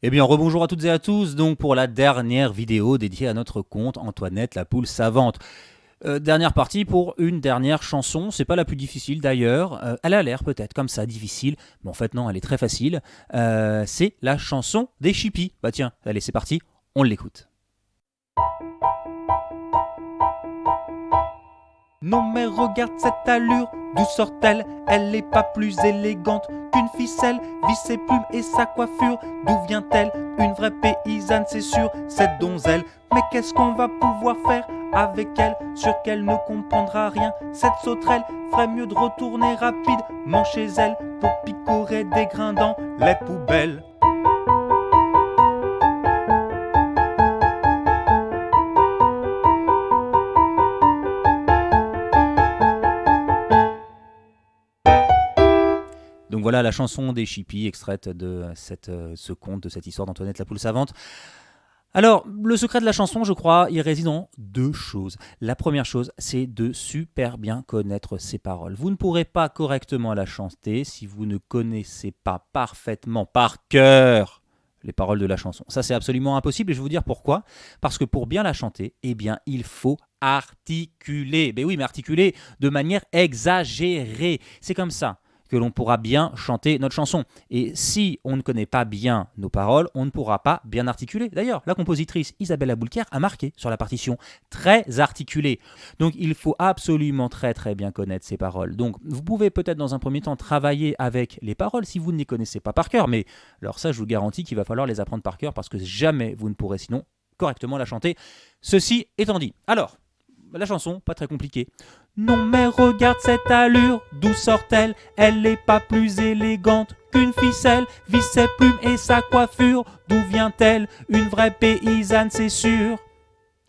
Eh bien, rebonjour à toutes et à tous, donc pour la dernière vidéo dédiée à notre compte Antoinette la poule savante. Dernière partie pour une dernière chanson, c'est pas la plus difficile d'ailleurs, elle a l'air peut-être comme ça difficile, mais en fait non, elle est très facile. C'est la chanson des Chippies. Bah tiens, allez c'est parti, on l'écoute. Non mais regarde cette allure, d'où sort-elle? Elle est pas plus élégante qu'une ficelle, visse ses plumes et sa coiffure. D'où vient-elle? Une vraie paysanne, c'est sûr, cette donzelle. Mais qu'est-ce qu'on va pouvoir faire avec elle? Sûr qu'elle ne comprendra rien, cette sauterelle. Ferait mieux de retourner rapidement chez elle pour picorer des grains dans les poubelles. Donc voilà la chanson des Chippies, extraite de ce conte, de cette histoire d'Antoinette la poule savante. Alors, le secret de la chanson, je crois, il réside en deux choses. La première chose, c'est de super bien connaître ses paroles. Vous ne pourrez pas correctement la chanter si vous ne connaissez pas parfaitement, par cœur, les paroles de la chanson. Ça, c'est absolument impossible et je vais vous dire pourquoi. Parce que pour bien la chanter, eh bien, il faut articuler. Ben oui, mais articuler de manière exagérée. C'est comme ça que l'on pourra bien chanter notre chanson. Et si on ne connaît pas bien nos paroles, on ne pourra pas bien articuler. D'ailleurs, la compositrice Isabelle Aboulker a marqué sur la partition très articulé. Donc il faut absolument très bien connaître ses paroles. Donc vous pouvez peut-être dans un premier temps travailler avec les paroles si vous ne les connaissez pas par cœur, mais alors ça je vous garantis qu'il va falloir les apprendre par cœur parce que jamais vous ne pourrez sinon correctement la chanter. Ceci étant dit, alors la chanson, pas très compliquée. Non mais regarde cette allure, d'où sort-elle? Elle est pas plus élégante qu'une ficelle, visse ses plumes et sa coiffure. D'où vient-elle? Une vraie paysanne, c'est sûr.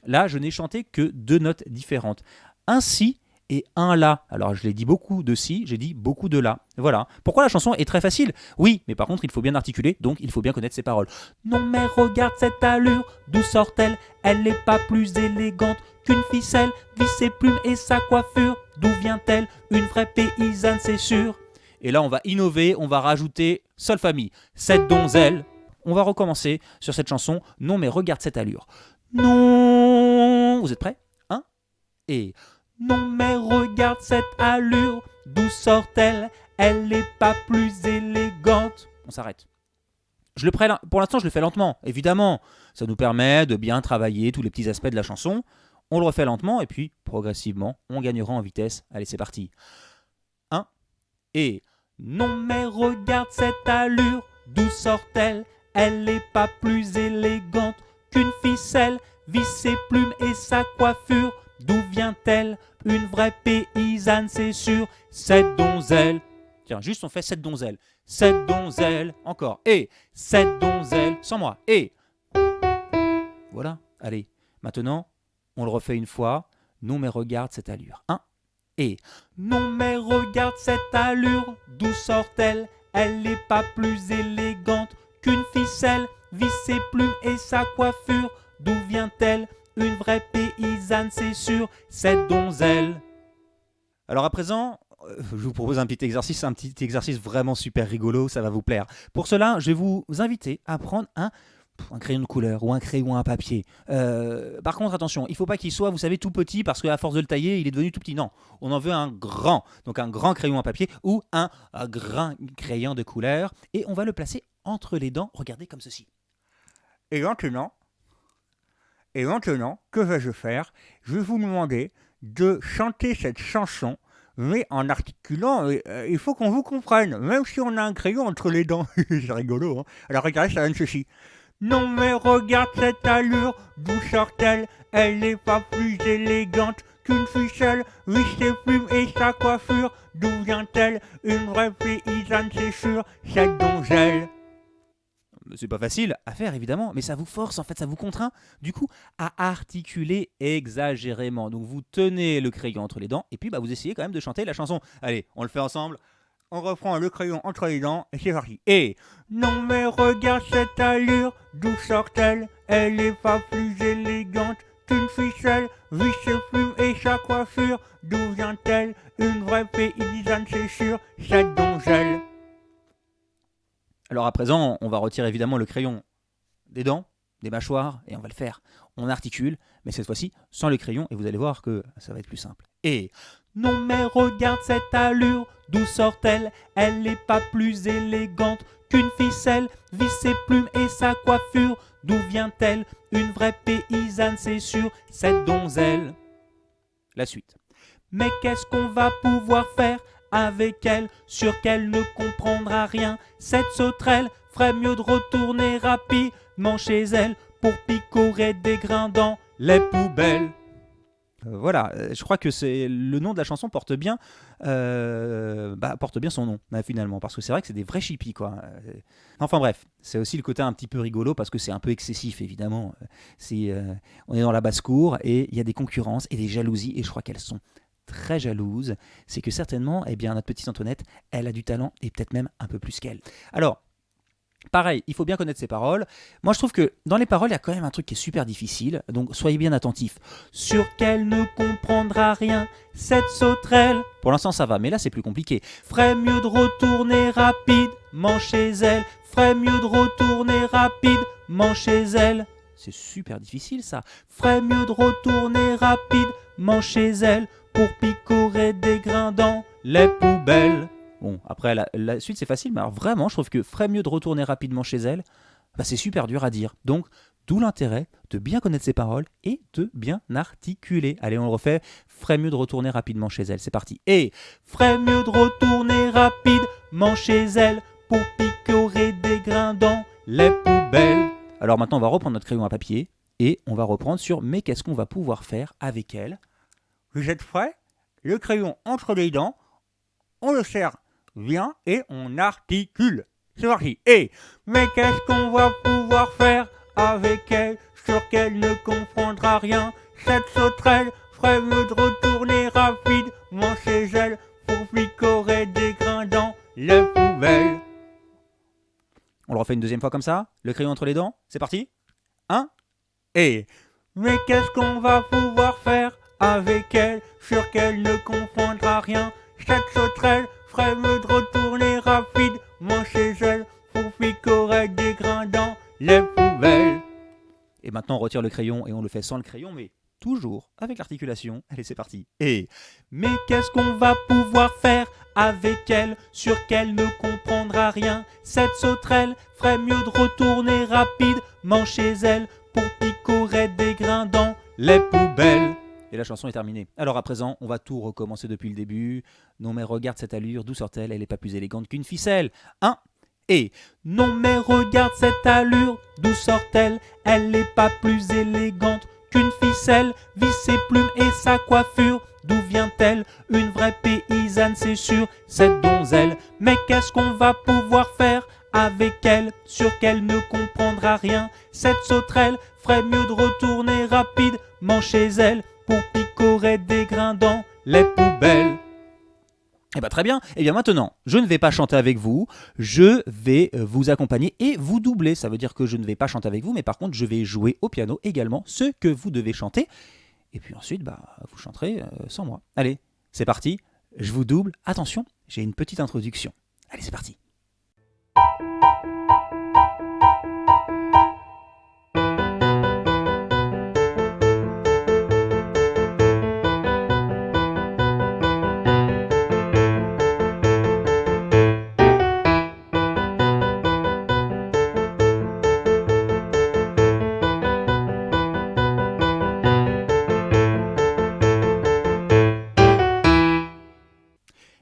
Là, je n'ai chanté que deux notes différentes. Un si et un la. Alors, je l'ai dit beaucoup de si, j'ai dit beaucoup de la. Voilà. Pourquoi la chanson est très facile? Oui, mais par contre, il faut bien articuler, donc il faut bien connaître ses paroles. Non mais regarde cette allure, d'où sort-elle? Elle n'est pas plus élégante qu'une ficelle, visse ses plumes et sa coiffure. D'où vient-elle? Une vraie paysanne, c'est sûr. Et là, on va innover, on va rajouter sol famille. Cette donzelle. On va recommencer sur cette chanson. Non mais regarde cette allure. Non. Vous êtes prêts? Un et non mais regarde cette allure, d'où sort-elle? Elle n'est pas plus élégante. On s'arrête. Pour l'instant, je le fais lentement, évidemment. Ça nous permet de bien travailler tous les petits aspects de la chanson. On le refait lentement et puis, progressivement, on gagnera en vitesse. Allez, c'est parti. 1 et non mais regarde cette allure, d'où sort-elle? Elle n'est pas plus élégante qu'une ficelle, visse ses plumes et sa coiffure. D'où vient-elle? Une vraie paysanne, c'est sûr. Cette donzelle. Tiens, juste on fait cette donzelle. Cette donzelle. Encore. Et cette donzelle. Sans moi. Et. Voilà. Allez. Maintenant, on le refait une fois. Non mais regarde cette allure. 1 et non mais regarde cette allure, d'où sort-elle? Elle n'est pas plus élégante qu'une ficelle, visse ses plumes et sa coiffure. D'où vient-elle? Une vraie paysanne, c'est sûr, cette donzelle. Alors à présent, je vous propose un petit exercice vraiment super rigolo, ça va vous plaire. Pour cela, je vais vous inviter à prendre un crayon de couleur ou un crayon à papier. Par contre, attention, il ne faut pas qu'il soit, vous savez, tout petit parce qu'à force de le tailler, il est devenu tout petit. Non, on en veut un grand. Donc un grand crayon à papier ou un grand crayon de couleur. Et on va le placer entre les dents, regardez comme ceci. Et maintenant, que vais-je faire? Je vais vous demander de chanter cette chanson, mais en articulant, il faut qu'on vous comprenne, même si on a un crayon entre les dents. C'est rigolo, hein? Alors regardez, ça donne ceci. Non mais regarde cette allure, d'où sort-elle? Elle n'est pas plus élégante qu'une ficelle, visse ses plumes et sa coiffure. D'où vient-elle? Une vraie paysanne, c'est sûr, cette donzelle. C'est pas facile à faire évidemment, mais ça vous force en fait, ça vous contraint du coup à articuler exagérément. Donc vous tenez le crayon entre les dents et puis vous essayez quand même de chanter la chanson. Allez, on le fait ensemble. On reprend le crayon entre les dents et c'est parti. Et non mais regarde cette allure, d'où sort-elle? Elle n'est pas plus élégante qu'une ficelle, visse ses plumes et sa coiffure. D'où vient-elle? Une vraie paysanne, c'est sûr, cette donzelle. Alors à présent, on va retirer évidemment le crayon des dents, des mâchoires, et on va le faire. On articule, mais cette fois-ci sans le crayon, et vous allez voir que ça va être plus simple. Et non mais regarde cette allure, d'où sort-elle? Elle n'est pas plus élégante qu'une ficelle, visse ses plumes et sa coiffure. D'où vient-elle? Une vraie paysanne, c'est sûr, cette donzelle. La suite. Mais qu'est-ce qu'on va pouvoir faire avec elle? Sûr qu'elle ne comprendra rien. Cette sauterelle ferait mieux de retourner rapidement chez elle pour picorer des grains dans les poubelles. Voilà, je crois que le nom de la chanson porte bien son nom finalement, parce que c'est vrai que c'est des vrais chippies quoi. Enfin bref, c'est aussi le côté un petit peu rigolo parce que c'est un peu excessif évidemment. On est dans la basse-cour et il y a des concurrences et des jalousies et je crois qu'elles sont très jalouses. C'est que certainement, notre petite Antoinette, elle a du talent et peut-être même un peu plus qu'elle. Alors, pareil, il faut bien connaître ses paroles. Moi, je trouve que dans les paroles, il y a quand même un truc qui est super difficile. Donc, soyez bien attentifs. Sur qu'elle ne comprendra rien, cette sauterelle. Pour l'instant, ça va, mais là, c'est plus compliqué. Ferait mieux de retourner rapidement chez elle. Ferait mieux de retourner rapidement chez elle. C'est super difficile, ça. Ferait mieux de retourner rapidement chez elle pour picorer des grains dans les poubelles. Bon, après, la suite, c'est facile, mais alors vraiment, je trouve que ferait mieux de retourner rapidement chez elle, c'est super dur à dire. Donc, d'où l'intérêt de bien connaître ses paroles et de bien articuler. Allez, on le refait. Ferait mieux de retourner rapidement chez elle. C'est parti. Et ferait mieux de retourner rapidement chez elle pour picorer des grains dans les poubelles. Alors maintenant, on va reprendre notre crayon à papier et on va reprendre sur « Mais qu'est-ce qu'on va pouvoir faire avec elle ?» Vous êtes prêts? Le crayon entre les dents, on le serre bien et on articule. C'est parti. Et mais qu'est-ce qu'on va pouvoir faire avec elle? Sûr qu'elle ne comprendra rien. Cette sauterelle ferait mieux de retourner rapidement chez elle pour picorer des grains dans les poubelles. On le refait une deuxième fois comme ça. Le crayon entre les dents. C'est parti. 1. Et mais qu'est-ce qu'on va pouvoir faire avec elle? Sûr qu'elle ne comprendra rien. Cette sauterelle ferait mieux de retourner rapidement chez elle pour picorer des grains dans les poubelles. Et maintenant on retire le crayon et on le fait sans le crayon, mais toujours avec l'articulation. Allez, c'est parti. Et mais qu'est-ce qu'on va pouvoir faire avec elle? Sûr qu'elle ne comprendra rien. Cette sauterelle ferait mieux de retourner rapidement chez elle pour picorer des grains dans les poubelles. Et la chanson est terminée. Alors à présent, on va tout recommencer depuis le début. Non mais regarde cette allure, d'où sort-elle? Elle n'est pas plus élégante qu'une ficelle. 1. Et non mais regarde cette allure, d'où sort-elle? Elle n'est pas plus élégante qu'une ficelle. Visse ses plumes et sa coiffure. D'où vient-elle? Une vraie paysanne, c'est sûr, cette donzelle. Mais qu'est-ce qu'on va pouvoir faire avec elle? Sûr qu'elle ne comprendra rien. Cette sauterelle ferait mieux de retourner rapidement chez elle pour picorer des grains dans les poubelles. Eh bien très bien, et bien maintenant, je ne vais pas chanter avec vous, je vais vous accompagner et vous doubler. Ça veut dire que je ne vais pas chanter avec vous, mais par contre je vais jouer au piano également ce que vous devez chanter. Et puis ensuite, vous chanterez sans moi. Allez, c'est parti, je vous double. Attention, j'ai une petite introduction. Allez, c'est parti.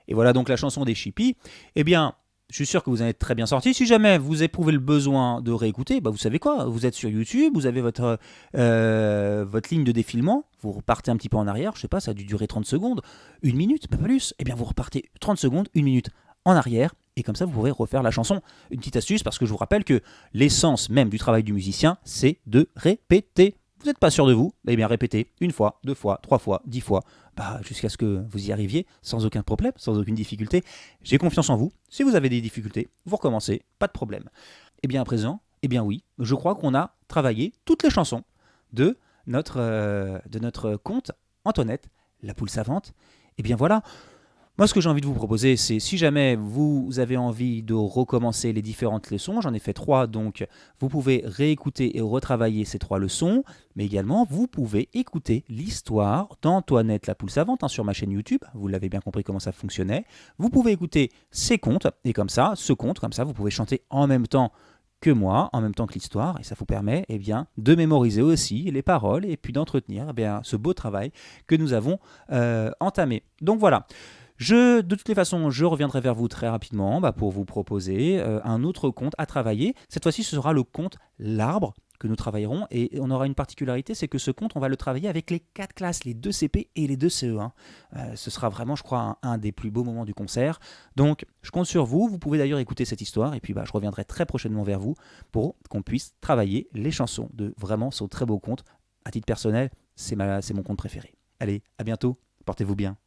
Et voilà donc la chanson des chippies. Eh bien, je suis sûr que vous en êtes très bien sortis. Si jamais vous éprouvez le besoin de réécouter, vous savez quoi? Vous êtes sur YouTube, vous avez votre ligne de défilement, vous repartez un petit peu en arrière, je sais pas, ça a dû durer 30 secondes, 1 minute, pas plus. Eh bien, vous repartez 30 secondes, 1 minute en arrière, et comme ça, vous pourrez refaire la chanson. Une petite astuce, parce que je vous rappelle que l'essence même du travail du musicien, c'est de répéter. Vous n'êtes pas sûr de vous? Eh bien, répétez 1 fois, 2 fois, 3 fois, 10 fois, jusqu'à ce que vous y arriviez sans aucun problème, sans aucune difficulté. J'ai confiance en vous. Si vous avez des difficultés, vous recommencez, pas de problème. Et bien à présent, eh bien oui, je crois qu'on a travaillé toutes les chansons de notre conte Antoinette, la poule savante. Et bien voilà, Moi, ce que j'ai envie de vous proposer, c'est si jamais vous avez envie de recommencer les différentes leçons, j'en ai fait 3, donc vous pouvez réécouter et retravailler ces 3 leçons, mais également vous pouvez écouter l'histoire d'Antoinette la poule savante sur ma chaîne YouTube, vous l'avez bien compris comment ça fonctionnait. Vous pouvez écouter ces contes, et comme ça, vous pouvez chanter en même temps que moi, en même temps que l'histoire, et ça vous permet de mémoriser aussi les paroles et puis d'entretenir ce beau travail que nous avons entamé. Donc voilà. De toutes les façons, je reviendrai vers vous très rapidement pour vous proposer un autre conte à travailler. Cette fois-ci, ce sera le conte L'arbre que nous travaillerons. Et on aura une particularité, c'est que ce conte, on va le travailler avec les 4 classes, les 2 CP et les 2 CE1. Ce sera vraiment, je crois, un des plus beaux moments du concert. Donc, je compte sur vous. Vous pouvez d'ailleurs écouter cette histoire. Et puis, je reviendrai très prochainement vers vous pour qu'on puisse travailler les chansons de vraiment ce très beau conte. À titre personnel, c'est mon conte préféré. Allez, à bientôt. Portez-vous bien.